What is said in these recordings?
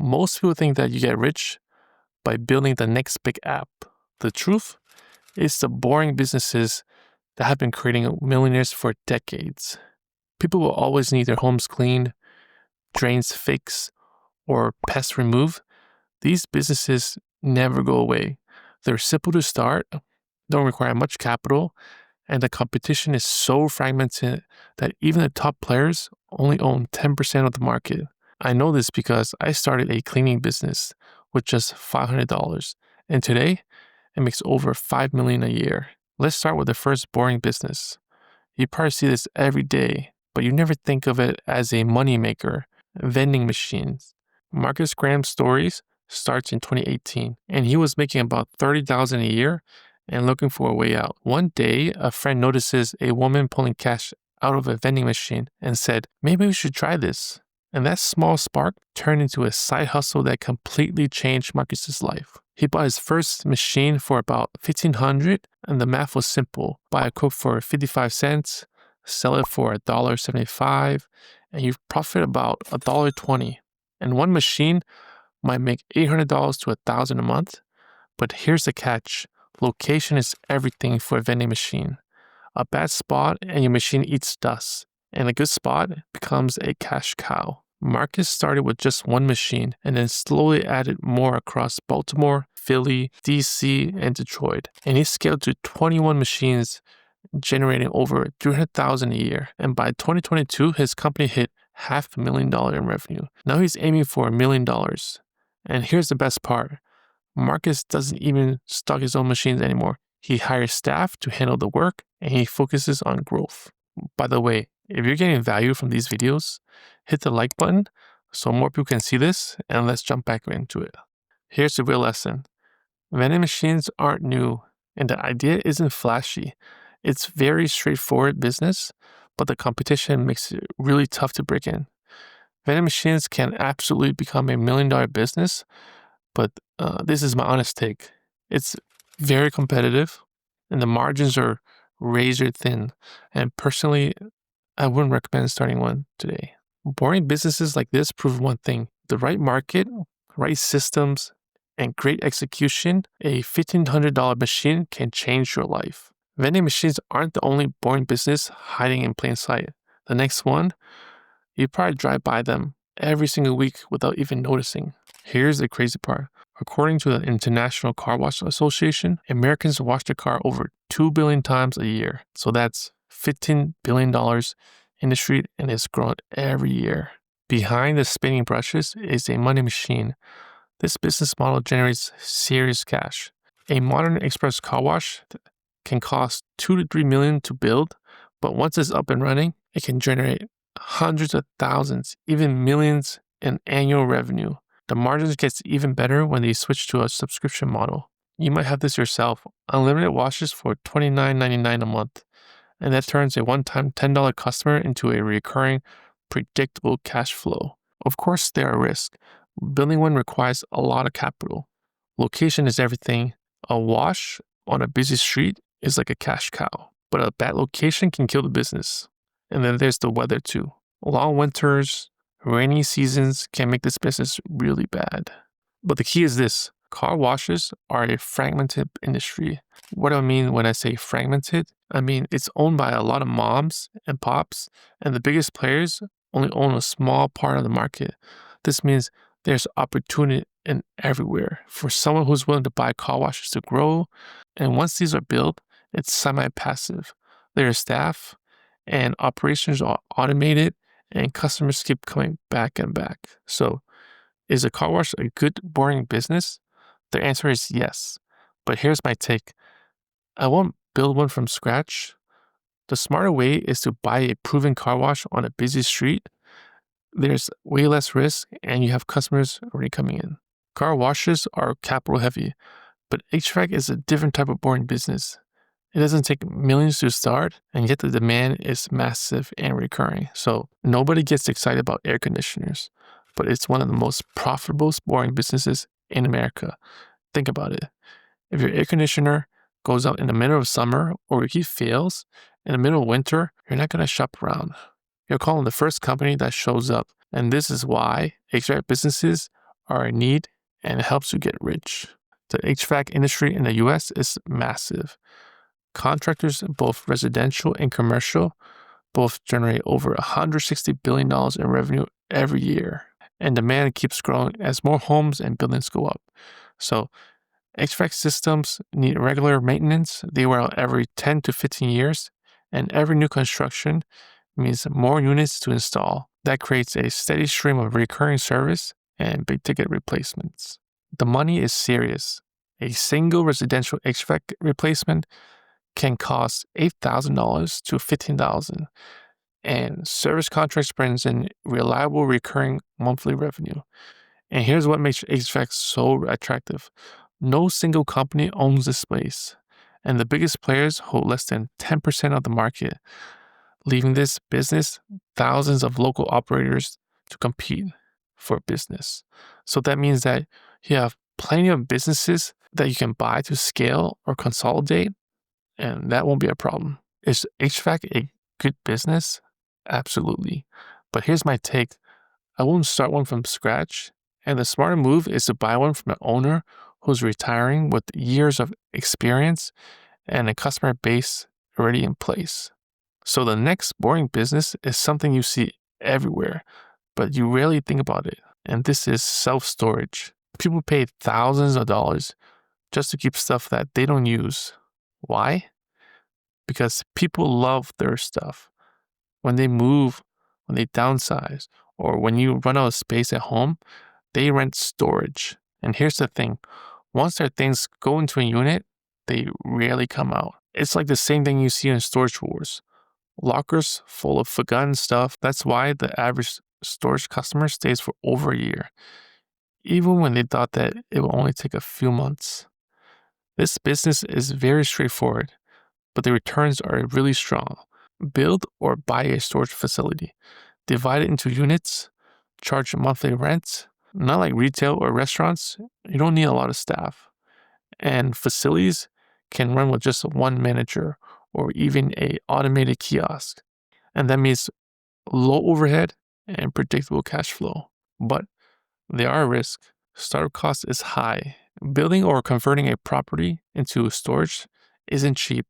Most people think that you get rich by building the next big app. The truth is the boring businesses that have been creating millionaires for decades. People will always need their homes cleaned, drains fixed, or pests removed. These businesses never go away. They're simple to start, don't require much capital, and the competition is so fragmented that even the top players only own 10% of the market. I know this because I started a cleaning business with just $500, and today it makes over $5 million a year. Let's start with the first boring business. You probably see this every day, but you never think of it as a moneymaker: vending machines. Marcus Graham's stories starts in 2018, and he was making about $30,000 a year and looking for a way out. One day, a friend notices a woman pulling cash out of a vending machine and said, "Maybe we should try this." And that small spark turned into a side hustle that completely changed Marcus's life. He bought his first machine for about $1,500, and the math was simple. Buy a Coke for 55 cents, sell it for $1.75, and you profit about $1.20. And one machine might make $800 to $1,000 a month. But here's the catch. Location is everything for a vending machine. A bad spot and your machine eats dust, and a good spot becomes a cash cow. Marcus started with just one machine and then slowly added more across Baltimore, Philly, DC, and Detroit. And he scaled to 21 machines, generating over $300,000 a year. And by 2022, his company hit $500,000 in revenue. Now he's aiming for $1 million. And here's the best part. Marcus doesn't even stock his own machines anymore. He hires staff to handle the work, and he focuses on growth. By the way, if you're getting value from these videos, hit the like button so more people can see this, and let's jump back into it. Here's the real lesson. Vending machines aren't new, and the idea isn't flashy. It's very straightforward business, but the competition makes it really tough to break in. Vending machines can absolutely become $1 million business, but this is my honest take. It's very competitive, and the margins are razor thin. And personally, I wouldn't recommend starting one today. Boring businesses like this prove one thing: the right market, right systems, and great execution, a $1,500 machine can change your life. Vending machines aren't the only boring business hiding in plain sight. The next one, you probably drive by them every single week without even noticing. Here's the crazy part. According to the International Car Wash Association, Americans wash their car over 2 billion times a year. So that's $15 billion industry, and it's growing every year. Behind the spinning brushes is a money machine. This business model generates serious cash. A modern express car wash can cost $2 to $3 million to build, but once it's up and running, it can generate hundreds of thousands, even millions in annual revenue. The margins gets even better when they switch to a subscription model. You might have this yourself: unlimited washes for $29.99 a month, and that turns a one-time $10 customer into a recurring, predictable cash flow. Of course, there are risks. Building one requires a lot of capital. Location is everything. A wash on a busy street is like a cash cow, but a bad location can kill the business. And then there's the weather too. Long winters, rainy seasons can make this business really bad. But the key is this: car washes are a fragmented industry. What do I mean when I say fragmented? I mean it's owned by a lot of moms and pops, and the biggest players only own a small part of the market. This means there's opportunity in everywhere for someone who's willing to buy car washes to grow. And once these are built, it's semi-passive. There is staff, and operations are automated, and customers keep coming back and back. So, is a car wash a good, boring business? The answer is yes. But here's my take. I won't build one from scratch. The smarter way is to buy a proven car wash on a busy street. There's way less risk, and you have customers already coming in. Car washes are capital heavy, but HVAC is a different type of boring business. It doesn't take millions to start, and yet the demand is massive and recurring. So nobody gets excited about air conditioners, but it's one of the most profitable boring businesses in America. Think about it. If your air conditioner goes out in the middle of summer or your heat fails in the middle of winter, you're not going to shop around. You're calling the first company that shows up. And this is why HVAC businesses are in need and it helps you get rich. The HVAC industry in the US is massive. Contractors, both residential and commercial, both generate over $160 billion in revenue every year. And demand keeps growing as more homes and buildings go up. So HVAC systems need regular maintenance. They wear out every 10 to 15 years, and every new construction means more units to install. That creates a steady stream of recurring service and big ticket replacements. The money is serious. A single residential HVAC replacement can cost $8,000 to $15,000, and service contracts brings in reliable recurring monthly revenue. And here's what makes HVAC so attractive. No single company owns this space, and the biggest players hold less than 10% of the market, leaving this business thousands of local operators to compete for business. So that means that you have plenty of businesses that you can buy to scale or consolidate, and that won't be a problem. Is HVAC a good business? Absolutely. But here's my take. I won't start one from scratch, and the smarter move is to buy one from an owner who's retiring with years of experience and a customer base already in place. So the next boring business is something you see everywhere, but you rarely think about it, and this is self-storage. People pay thousands of dollars just to keep stuff that they don't use. Why? Because people love their stuff. When they move, when they downsize, or when you run out of space at home, they rent storage. And here's the thing. Once their things go into a unit, they rarely come out. It's like the same thing you see in storage wars. Lockers full of forgotten stuff. That's why the average storage customer stays for over a year, even when they thought that it will only take a few months. This business is very straightforward, but the returns are really strong. Build or buy a storage facility. Divide it into units, charge monthly rent. Not like retail or restaurants, you don't need a lot of staff. And facilities can run with just one manager or even an automated kiosk. And that means low overhead and predictable cash flow. But there are risks. Startup cost is high. Building or converting a property into storage isn't cheap.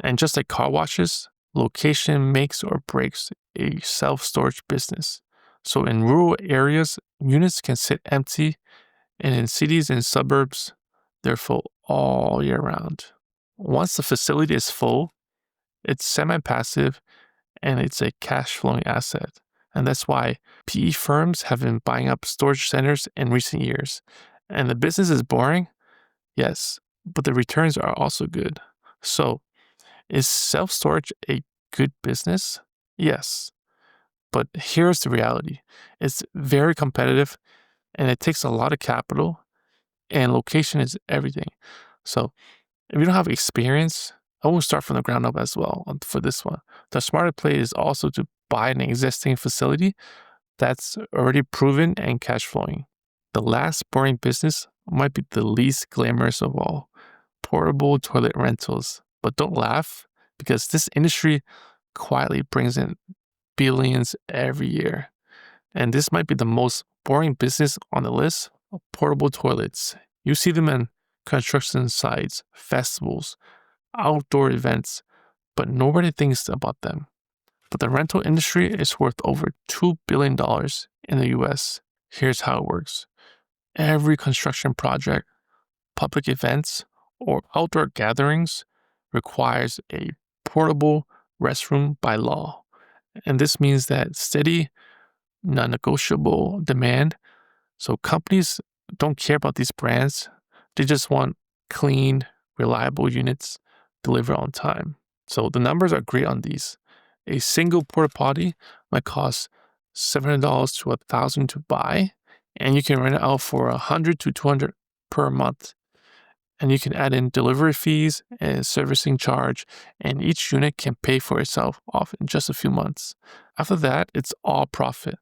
And just like car washes, location makes or breaks a self-storage business. So in rural areas, units can sit empty, and in cities and suburbs, they're full all year round. Once the facility is full, it's semi-passive and it's a cash-flowing asset. And that's why PE firms have been buying up storage centers in recent years. And the business is boring? Yes, but the returns are also good. So, is self-storage a good business? Yes. But here's the reality. It's very competitive and it takes a lot of capital, and location is everything. So if you don't have experience, I won't start from the ground up as well for this one. The smarter play is also to buy an existing facility that's already proven and cash flowing. The last boring business might be the least glamorous of all, portable toilet rentals. But don't laugh, because this industry quietly brings in billions every year. And this might be the most boring business on the list: portable toilets. You see them in construction sites, festivals, outdoor events, but nobody thinks about them. But the rental industry is worth over $2 billion in the US. Here's how it works. Every construction project, public events, or outdoor gatherings requires a portable restroom by law. And this means that steady, non-negotiable demand. So companies don't care about these brands. They just want clean, reliable units delivered on time. So the numbers are great on these. A single porta potty might cost $700 to $1,000 to buy, and you can rent it out for $100 to $200 per month. And you can add in delivery fees and servicing charge, and each unit can pay for itself off in just a few months. After that, it's all profit,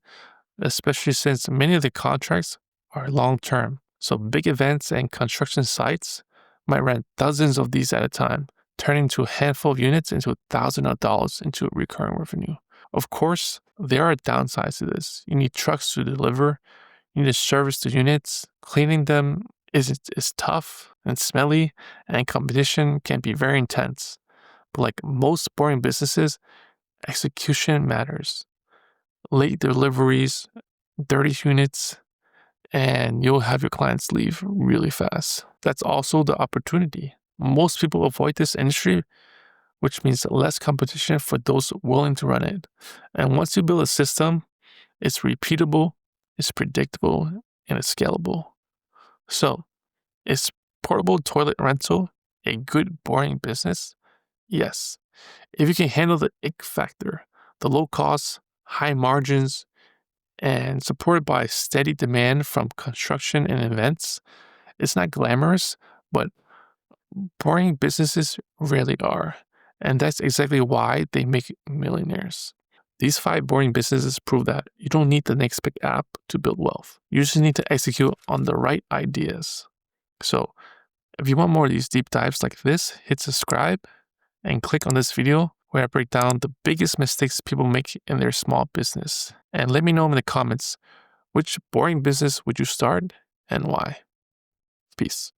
especially since many of the contracts are long-term. So big events and construction sites might rent dozens of these at a time, turning to a handful of units into thousands of dollars into recurring revenue. Of course, there are downsides to this. You need trucks to deliver. You need to service the units. Cleaning them is tough and smelly, and competition can be very intense. But like most boring businesses, execution matters. Late deliveries, dirty units, and you'll have your clients leave really fast. That's also the opportunity. Most people avoid this industry, which means less competition for those willing to run it. And once you build a system, it's repeatable, it's predictable, and it's scalable. So, is portable toilet rental a good, boring business? Yes. If you can handle the ick factor, the low costs, high margins, and supported by steady demand from construction and events, it's not glamorous, but boring businesses rarely are. And that's exactly why they make millionaires. These 5 boring businesses prove that you don't need the next big app to build wealth. You just need to execute on the right ideas. So, if you want more of these deep dives like this, hit subscribe and click on this video where I break down the biggest mistakes people make in their small business. And let me know in the comments, which boring business would you start and why? Peace.